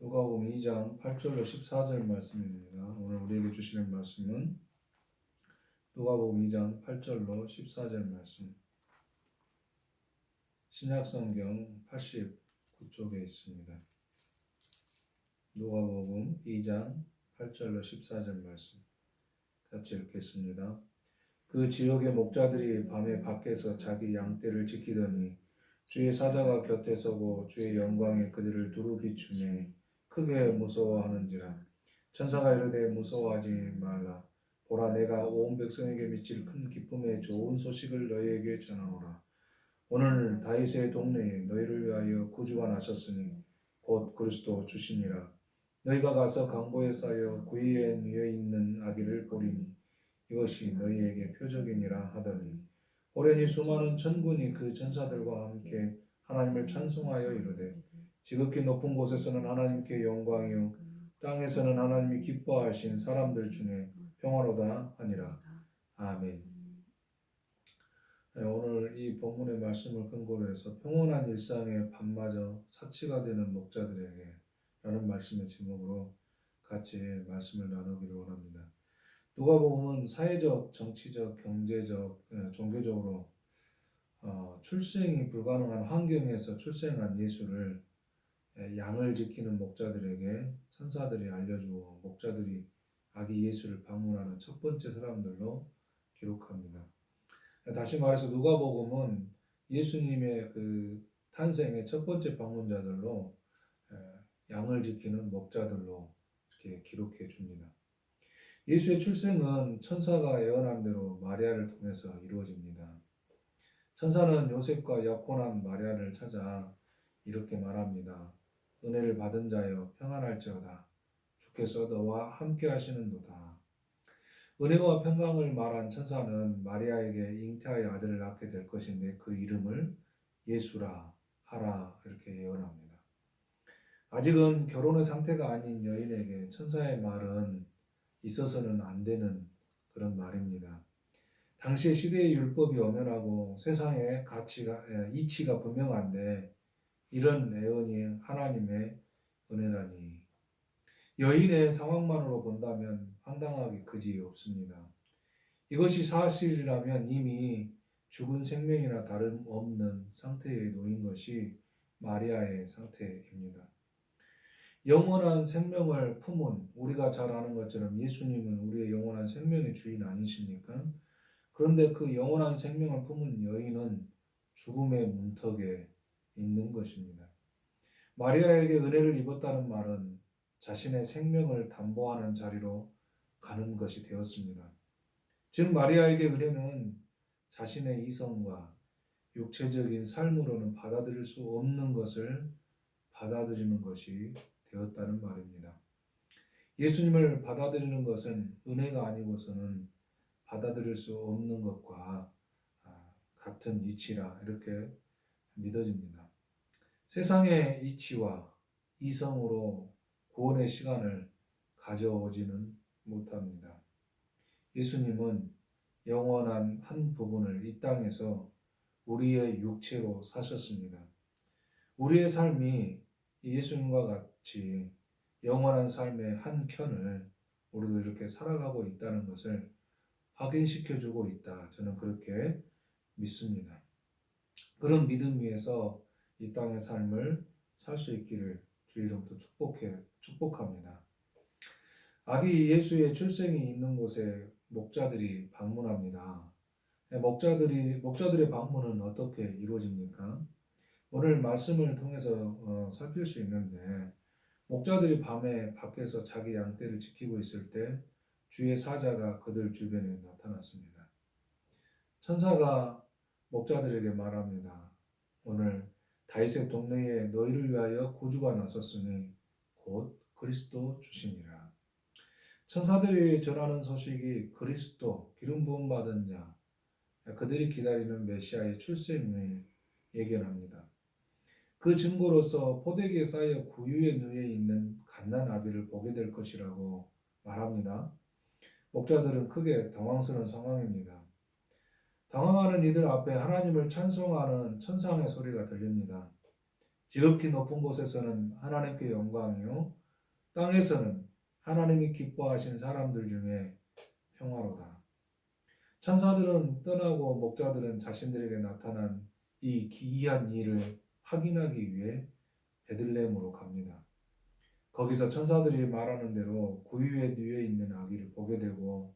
누가복음 2장 8절로 14절 말씀입니다. 오늘 우리에게 주시는 말씀은 누가복음 2장 8절로 14절 말씀. 신약성경 89쪽에 있습니다. 누가복음 2장 8절로 14절 말씀. 같이 읽겠습니다. 그 지역의 목자들이 밤에 밖에서 자기 양떼를 지키더니 주의 사자가 곁에 서고 주의 영광에 그들을 두루 비추매 크게 무서워하는지라. 천사가 이르되 무서워하지 말라. 보라, 내가 온 백성에게 미칠 큰 기쁨의 좋은 소식을 너희에게 전하노라. 오늘 다윗의 동네에 너희를 위하여 구주가 나셨으니 곧 그리스도 주시니라. 너희가 가서 강보에 쌓여 구유에 누워 있는 아기를 보리니 이것이 너희에게 표적이니라 하더니 호련히 수많은 천군이 그 천사들과 함께 하나님을 찬송하여 이르되 지극히 높은 곳에서는 하나님께 영광이요 땅에서는 하나님이 기뻐하신 사람들 중에 평화로다 하니라. 아멘. 오늘 이 본문의 말씀을 근거로 해서 평온한 일상의 밤마저 사치가 되는 목자들에게 라는 말씀의 제목으로 같이 말씀을 나누기를 원합니다. 누가복음은 사회적, 정치적, 경제적, 종교적으로 출생이 불가능한 환경에서 출생한 예수를 양을 지키는 목자들에게 천사들이 알려주어 목자들이 아기 예수를 방문하는 첫 번째 사람들로 기록합니다. 다시 말해서 누가복음은 예수님의 그 탄생의 첫 번째 방문자들로 양을 지키는 목자들로 이렇게 기록해 줍니다. 예수의 출생은 천사가 예언한 대로 마리아를 통해서 이루어집니다. 천사는 요셉과 약혼한 마리아를 찾아 이렇게 말합니다. 은혜를 받은 자여 평안할지어다. 주께서 너와 함께 하시는도다. 은혜와 평강을 말한 천사는 마리아에게 잉태하여 아들을 낳게 될 것인데 그 이름을 예수라 하라 이렇게 예언합니다. 아직은 결혼의 상태가 아닌 여인에게 천사의 말은 있어서는 안 되는 그런 말입니다. 당시의 시대의 율법이 엄연하고 세상의 이치가 분명한데 이런 예언이 하나님의 은혜라니. 여인의 상황만으로 본다면 황당하기 그지없습니다. 이것이 사실이라면 이미 죽은 생명이나 다름없는 상태에 놓인 것이 마리아의 상태입니다. 영원한 생명을 품은 우리가 잘 아는 것처럼 예수님은 우리의 영원한 생명의 주인 아니십니까? 그런데 그 영원한 생명을 품은 여인은 죽음의 문턱에 있는 것입니다. 마리아에게 은혜를 입었다는 말은 자신의 생명을 담보하는 자리로 가는 것이 되었습니다. 즉 마리아에게 은혜는 자신의 이성과 육체적인 삶으로는 받아들일 수 없는 것을 받아들이는 것이 되었다는 말입니다. 예수님을 받아들이는 것은 은혜가 아니고서는 받아들일 수 없는 것과 같은 이치라 이렇게 믿어집니다. 세상의 이치와 이성으로 구원의 시간을 가져오지는 못합니다. 예수님은 영원한 한 부분을 이 땅에서 우리의 육체로 사셨습니다. 우리의 삶이 예수님과 같이 영원한 삶의 한 편을 우리도 이렇게 살아가고 있다는 것을 확인시켜주고 있다. 저는 그렇게 믿습니다. 그런 믿음 위에서 이 땅의 삶을 살 수 있기를 주 이름으로 축복합니다. 아기 예수의 출생이 있는 곳에 목자들이 방문합니다. 목자들의 방문은 어떻게 이루어집니까? 오늘 말씀을 통해서 살필 수 있는데 목자들이 밤에 밖에서 자기 양떼를 지키고 있을 때 주의 사자가 그들 주변에 나타났습니다. 천사가 목자들에게 말합니다. 오늘 다윗의 동네에 너희를 위하여 구주가 나섰으니 곧 그리스도 주시니라. 천사들이 전하는 소식이 그리스도, 기름 부음 받은 자, 그들이 기다리는 메시아의 출생을 예견합니다. 그 증거로서 포대기에 쌓여 구유에 누워 있는 갓난 아기를 보게 될 것이라고 말합니다. 목자들은 크게 당황스러운 상황입니다. 당황하는 이들 앞에 하나님을 찬송하는 천상의 소리가 들립니다. 지극히 높은 곳에서는 하나님께 영광이요 땅에서는 하나님이 기뻐하신 사람들 중에 평화로다. 천사들은 떠나고 목자들은 자신들에게 나타난 이 기이한 일을 확인하기 위해 베들레헴으로 갑니다. 거기서 천사들이 말하는 대로 구유에 누워 있는 아기를 보게 되고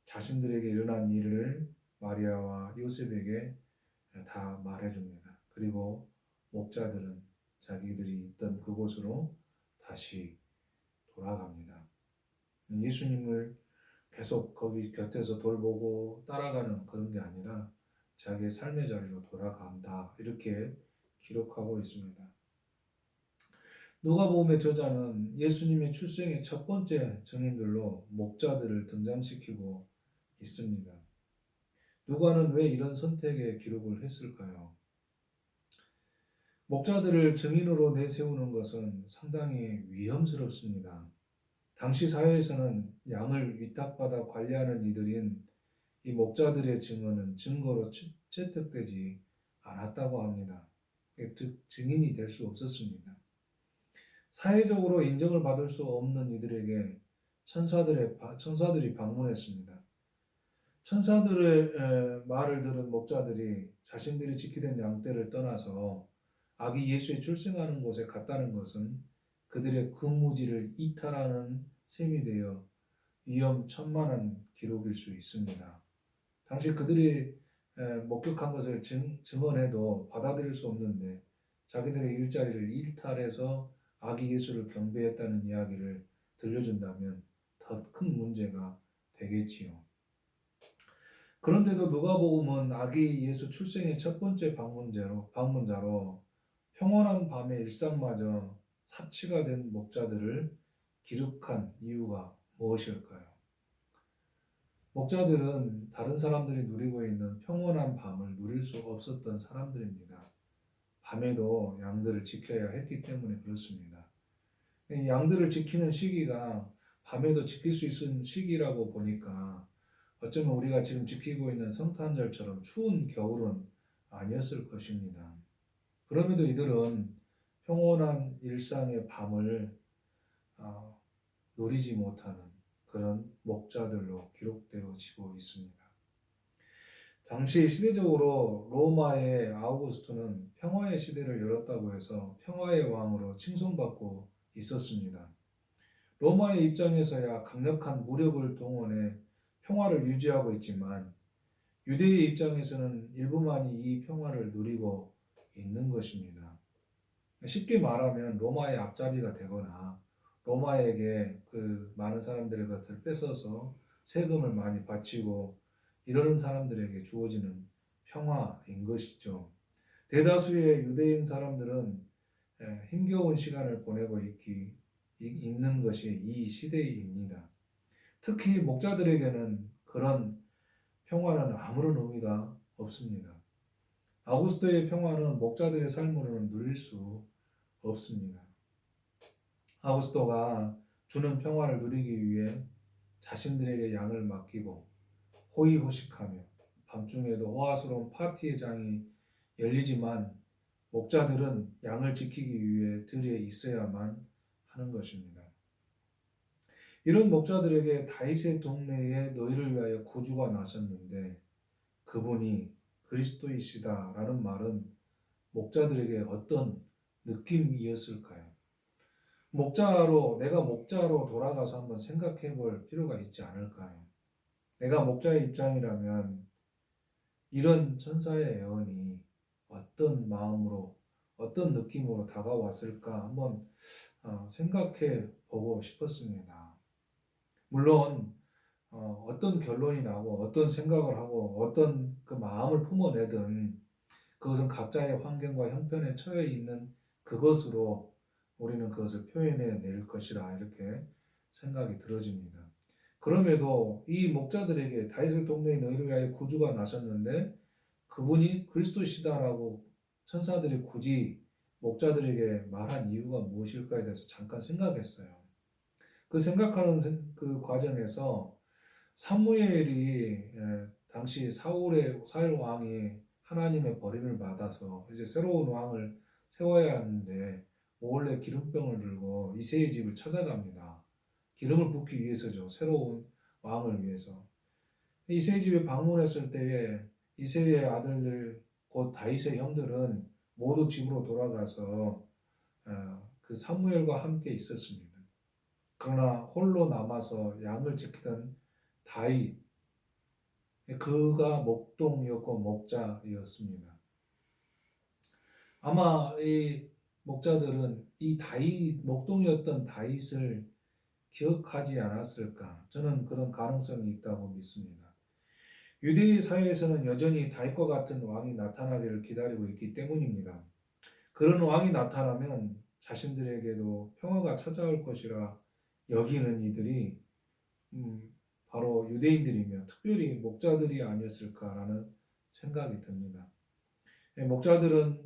자신들에게 일어난 일을 마리아와 요셉에게 다 말해줍니다. 그리고 목자들은 자기들이 있던 그곳으로 다시 돌아갑니다. 예수님을 계속 거기 곁에서 돌보고 따라가는 그런 게 아니라 자기의 삶의 자리로 돌아간다. 이렇게 기록하고 있습니다. 누가복음의 저자는 예수님의 출생의 첫 번째 증인들로 목자들을 등장시키고 있습니다. 누가는 왜 이런 선택에 기록을 했을까요? 목자들을 증인으로 내세우는 것은 상당히 위험스럽습니다. 당시 사회에서는 양을 위탁받아 관리하는 이들인 이 목자들의 증언은 증거로 채택되지 않았다고 합니다. 즉 증인이 될 수 없었습니다. 사회적으로 인정을 받을 수 없는 이들에게 천사들이 방문했습니다. 천사들의 말을 들은 목자들이 자신들이 지키던 양떼를 떠나서 아기 예수의 출생하는 곳에 갔다는 것은 그들의 근무지를 이탈하는 셈이 되어 위험천만한 기록일 수 있습니다. 당시 그들이 목격한 것을 증언해도 받아들일 수 없는데 자기들의 일자리를 일탈해서 아기 예수를 경배했다는 이야기를 들려준다면 더 큰 문제가 되겠지요. 그런데도 누가복음은 아기 예수 출생의 첫 번째 방문자로 평온한 밤의 일상마저 사치가 된 목자들을 기록한 이유가 무엇일까요? 목자들은 다른 사람들이 누리고 있는 평온한 밤을 누릴 수 없었던 사람들입니다. 밤에도 양들을 지켜야 했기 때문에 그렇습니다. 양들을 지키는 시기가 밤에도 지킬 수 있는 시기라고 보니까 어쩌면 우리가 지금 지키고 있는 성탄절처럼 추운 겨울은 아니었을 것입니다. 그럼에도 이들은 평온한 일상의 밤을 누리지 못하는 그런 목자들로 기록되어지고 있습니다. 당시 시대적으로 로마의 아우구스토는 평화의 시대를 열었다고 해서 평화의 왕으로 칭송받고 있었습니다. 로마의 입장에서야 강력한 무력을 동원해 평화를 유지하고 있지만 유대의 입장에서는 일부만이 이 평화를 누리고 있는 것입니다. 쉽게 말하면 로마의 앞잡이가 되거나 로마에게 그 많은 사람들의 것을 뺏어서 세금을 많이 바치고 이러는 사람들에게 주어지는 평화인 것이죠. 대다수의 유대인 사람들은 힘겨운 시간을 보내고 있는 것이 이 시대입니다. 특히 목자들에게는 그런 평화는 아무런 의미가 없습니다. 아우구스토의 평화는 목자들의 삶으로는 누릴 수 없습니다. 아우구스토가 주는 평화를 누리기 위해 자신들에게 양을 맡기고 호의호식하며 밤중에도 호화스러운 파티의 장이 열리지만 목자들은 양을 지키기 위해 들에 있어야만 하는 것입니다. 이런 목자들에게 다윗의 동네에 너희를 위하여 구주가 나셨는데 그분이 그리스도이시다라는 말은 목자들에게 어떤 느낌이었을까요? 내가 목자로 돌아가서 한번 생각해 볼 필요가 있지 않을까요? 내가 목자의 입장이라면 이런 천사의 예언이 어떤 마음으로, 어떤 느낌으로 다가왔을까 한번 생각해 보고 싶었습니다. 물론 어떤 결론이 나고 어떤 생각을 하고 어떤 그 마음을 품어내든 그것은 각자의 환경과 형편에 처해 있는 그것으로 우리는 그것을 표현해 낼 것이라 이렇게 생각이 들어집니다. 그럼에도 이 목자들에게 다윗의 동네에 너희를 위하여 구주가 나셨는데 그분이 그리스도시다라고 천사들이 굳이 목자들에게 말한 이유가 무엇일까에 대해서 잠깐 생각했어요. 그 생각하는 그 과정에서 사무엘이 당시 사울 왕이 하나님의 버림을 받아서 이제 새로운 왕을 세워야 하는데 몰래 기름병을 들고 이새의 집을 찾아갑니다. 기름을 붓기 위해서죠. 새로운 왕을 위해서. 이새의 집에 방문했을 때에 이새의 아들들 곧 다윗의 형들은 모두 집으로 돌아가서 그 사무엘과 함께 있었습니다. 그러나 홀로 남아서 양을 지키던 다윗, 그가 목동이었고 목자였습니다. 아마 이 목자들은 이 다윗, 목동이었던 다윗을 기억하지 않았을까? 저는 그런 가능성이 있다고 믿습니다. 유대인 사회에서는 여전히 다윗과 같은 왕이 나타나기를 기다리고 있기 때문입니다. 그런 왕이 나타나면 자신들에게도 평화가 찾아올 것이라 여기는 이들이 바로 유대인들이며 특별히 목자들이 아니었을까라는 생각이 듭니다. 목자들은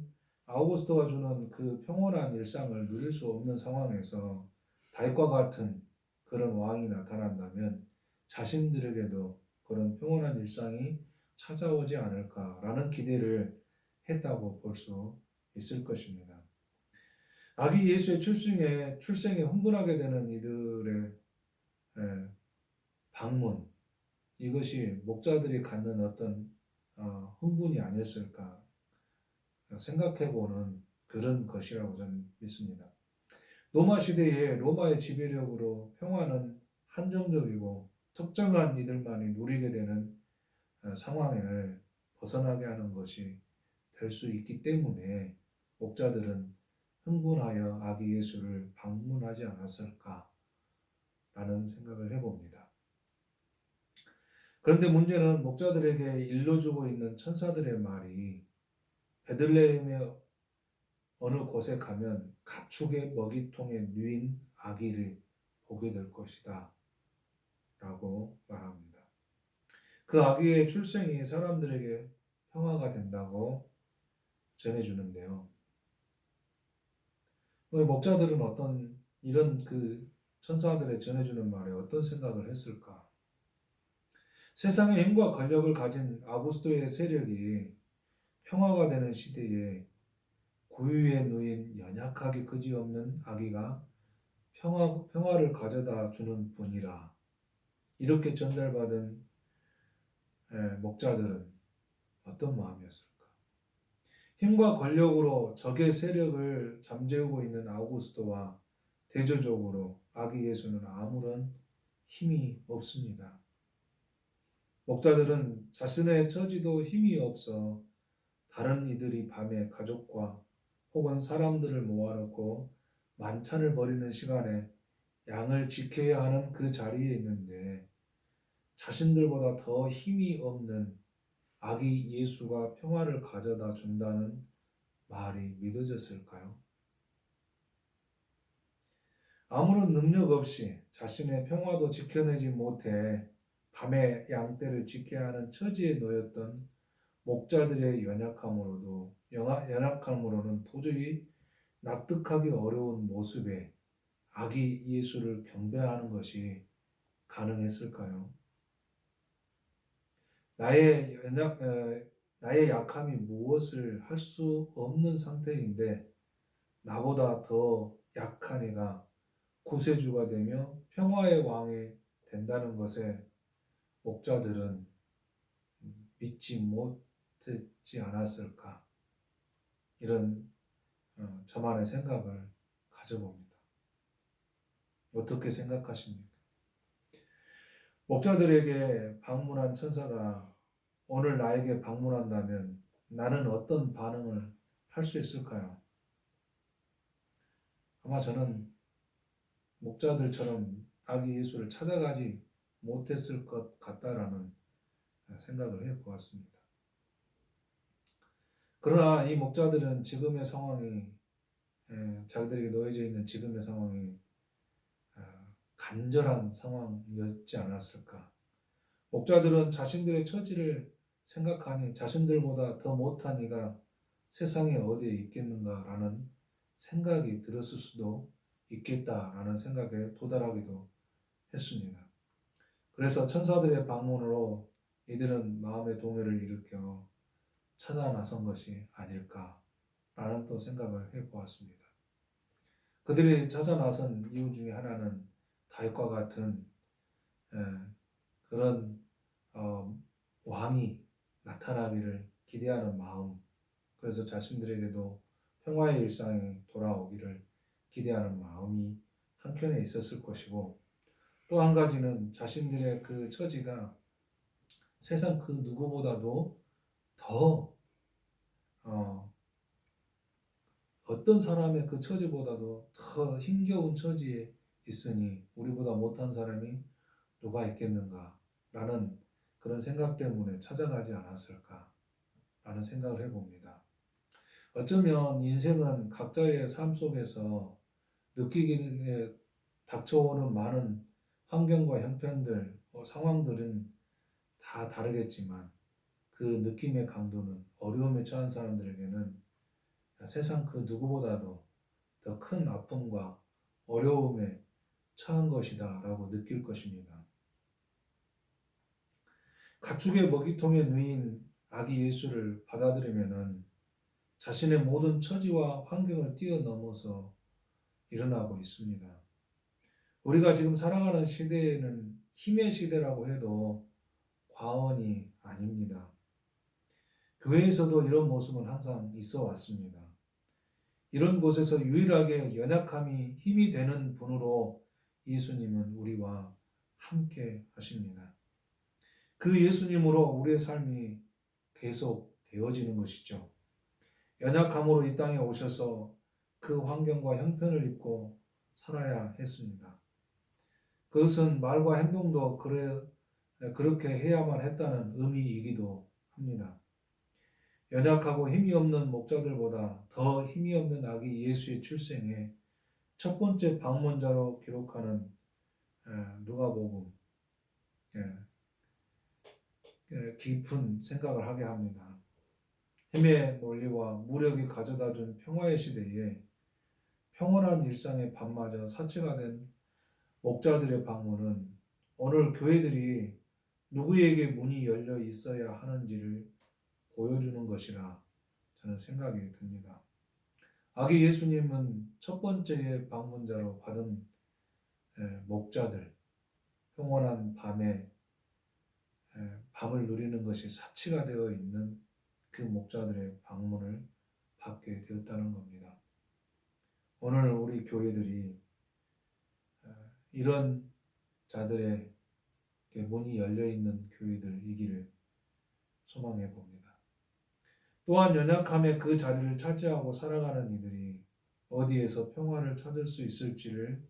아우구스토가 주는 그 평온한 일상을 누릴 수 없는 상황에서 다윗과 같은 그런 왕이 나타난다면 자신들에게도 그런 평온한 일상이 찾아오지 않을까라는 기대를 했다고 볼 수 있을 것입니다. 아기 예수의 출생에 흥분하게 되는 이들의 방문, 이것이 목자들이 갖는 어떤 흥분이 아니었을까 생각해보는 그런 것이라고 저는 믿습니다. 로마 시대에 로마의 지배력으로 평화는 한정적이고 특정한 이들만이 누리게 되는 상황을 벗어나게 하는 것이 될 수 있기 때문에 목자들은 흥분하여 아기 예수를 방문하지 않았을까라는 생각을 해봅니다. 그런데 문제는 목자들에게 일러주고 있는 천사들의 말이 베들레헴의 어느 곳에 가면 가축의 먹이통에 누인 아기를 보게 될 것이다 라고 말합니다. 그 아기의 출생이 사람들에게 평화가 된다고 전해주는데요. 목자들은 이런 그 천사들의 전해주는 말에 어떤 생각을 했을까? 세상의 힘과 권력을 가진 아구스토의 세력이 평화가 되는 시대에 구유에 누인 연약하기 그지없는 아기가 평화를 가져다 주는 분이라. 이렇게 전달받은 목자들은 어떤 마음이었을까? 힘과 권력으로 적의 세력을 잠재우고 있는 아우구스토와 대조적으로 아기 예수는 아무런 힘이 없습니다. 목자들은 자신의 처지도 힘이 없어 다른 이들이 밤에 가족과 혹은 사람들을 모아놓고 만찬을 벌이는 시간에 양을 지켜야 하는 그 자리에 있는데 자신들보다 더 힘이 없는 아기 예수가 평화를 가져다 준다는 말이 믿어졌을까요? 아무런 능력 없이 자신의 평화도 지켜내지 못해 밤에 양떼를 지켜야 하는 처지에 놓였던 목자들의 연약함으로는 도저히 납득하기 어려운 모습에 아기 예수를 경배하는 것이 가능했을까요? 나의 약함이 무엇을 할 수 없는 상태인데 나보다 더 약한 이가 구세주가 되며 평화의 왕이 된다는 것에 목자들은 믿지 못했지 않았을까? 이런 저만의 생각을 가져봅니다. 어떻게 생각하십니까? 목자들에게 방문한 천사가 오늘 나에게 방문한다면 나는 어떤 반응을 할 수 있을까요? 아마 저는 목자들처럼 아기 예수를 찾아가지 못했을 것 같다라는 생각을 해보았습니다. 그러나 이 목자들은 지금의 상황이 자기들에게 놓여져 있는 지금의 상황이 간절한 상황이었지 않았을까. 목자들은 자신들의 처지를 생각하니 자신들보다 더 못한 이가 세상에 어디에 있겠는가라는 생각이 들었을 수도 있겠다라는 생각에 도달하기도 했습니다. 그래서 천사들의 방문으로 이들은 마음의 동요를 일으켜 찾아 나선 것이 아닐까 라는 또 생각을 해보았습니다. 그들이 찾아 나선 이유 중에 하나는 다윗과 같은 에, 그런 왕이 나타나기를 기대하는 마음, 그래서 자신들에게도 평화의 일상이 돌아오기를 기대하는 마음이 한켠에 있었을 것이고, 또 한 가지는 자신들의 그 처지가 세상 그 누구보다도 더 어떤 사람의 그 처지보다도 더 힘겨운 처지에 있으니 우리보다 못한 사람이 누가 있겠는가 라는 그런 생각 때문에 찾아가지 않았을까라는 생각을 해봅니다. 어쩌면 인생은 각자의 삶 속에서 느끼기에 닥쳐오는 많은 환경과 형편들, 상황들은 다 다르겠지만 그 느낌의 강도는 어려움에 처한 사람들에게는 세상 그 누구보다도 더 큰 아픔과 어려움에 처한 것이다 라고 느낄 것입니다. 가축의 먹이통에 누인 아기 예수를 받아들이면은 자신의 모든 처지와 환경을 뛰어넘어서 일어나고 있습니다. 우리가 지금 살아가는 시대에는 힘의 시대라고 해도 과언이 아닙니다. 교회에서도 이런 모습은 항상 있어 왔습니다. 이런 곳에서 유일하게 연약함이 힘이 되는 분으로 예수님은 우리와 함께 하십니다. 그 예수님으로 우리의 삶이 계속 되어지는 것이죠. 연약함으로 이 땅에 오셔서 그 환경과 형편을 입고 살아야 했습니다. 그것은 말과 행동도 그렇게 해야만 했다는 의미이기도 합니다. 연약하고 힘이 없는 목자들보다 더 힘이 없는 아기 예수의 출생에 첫 번째 방문자로 기록하는 누가복음, 깊은 생각을 하게 합니다. 힘의 논리와 무력이 가져다준 평화의 시대에 평온한 일상의 밤마저 사치가 된 목자들의 방문은 오늘 교회들이 누구에게 문이 열려 있어야 하는지를 보여주는 것이라 저는 생각이 듭니다. 아기 예수님은 첫 번째 방문자로 받은 목자들, 평온한 밤에 밤을 누리는 것이 사치가 되어 있는 그 목자들의 방문을 받게 되었다는 겁니다. 오늘 우리 교회들이 이런 자들의 문이 열려 있는 교회들이기를 소망해 봅니다. 또한 연약함의 그 자리를 차지하고 살아가는 이들이 어디에서 평화를 찾을 수 있을지를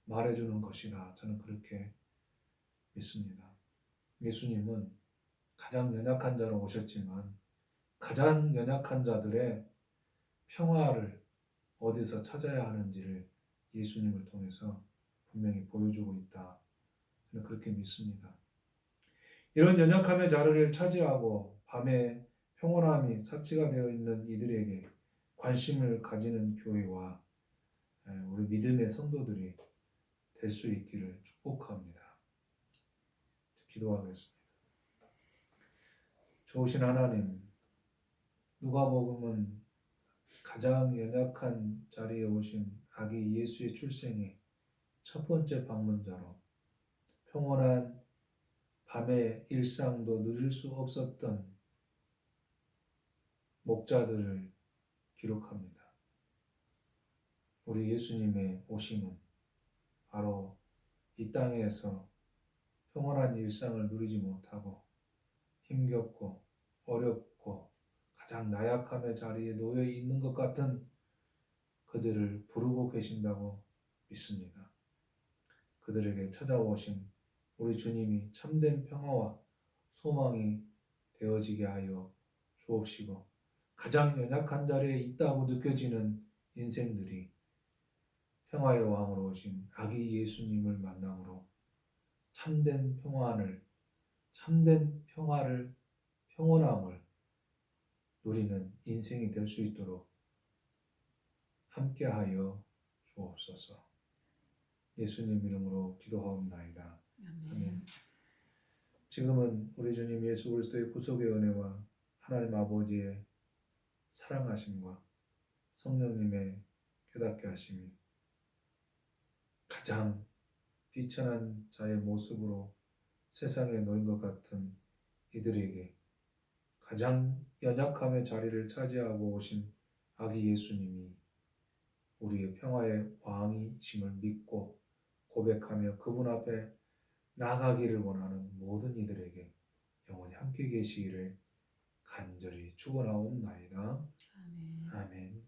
말해주는 것이다. 저는 그렇게 믿습니다. 예수님은 가장 연약한 자로 오셨지만 가장 연약한 자들의 평화를 어디서 찾아야 하는지를 예수님을 통해서 분명히 보여주고 있다. 저는 그렇게 믿습니다. 이런 연약함의 자리를 차지하고 밤에 평온함이 사치가 되어 있는 이들에게 관심을 가지는 교회와 우리 믿음의 성도들이 될 수 있기를 축복합니다. 기도하겠습니다. 좋으신 하나님, 누가복음은 가장 연약한 자리에 오신 아기 예수의 출생의 첫 번째 방문자로 평온한 밤의 일상도 누릴 수 없었던 목자들을 기록합니다. 우리 예수님의 오심은 바로 이 땅에서 평온한 일상을 누리지 못하고 힘겹고 어렵고 가장 나약함의 자리에 놓여 있는 것 같은 그들을 부르고 계신다고 믿습니다. 그들에게 찾아오신 우리 주님이 참된 평화와 소망이 되어지게 하여 주옵시고 가장 연약한 자리에 있다고 느껴지는 인생들이 평화의 왕으로 오신 아기 예수님을 만남으로 참된 평화를, 평온함을 누리는 인생이 될 수 있도록 함께하여 주옵소서. 예수님 이름으로 기도하옵나이다. 아멘. 지금은 우리 주님 예수 그리스도의 구속의 은혜와 하나님 아버지의 사랑하심과 성령님의 깨닫게 하심이 가장 비천한 자의 모습으로 세상에 놓인 것 같은 이들에게 가장 연약함의 자리를 차지하고 오신 아기 예수님이 우리의 평화의 왕이심을 믿고 고백하며 그분 앞에 나가기를 원하는 모든 이들에게 영원히 함께 계시기를 간절히 축원하옵나이다. 아멘. 아멘.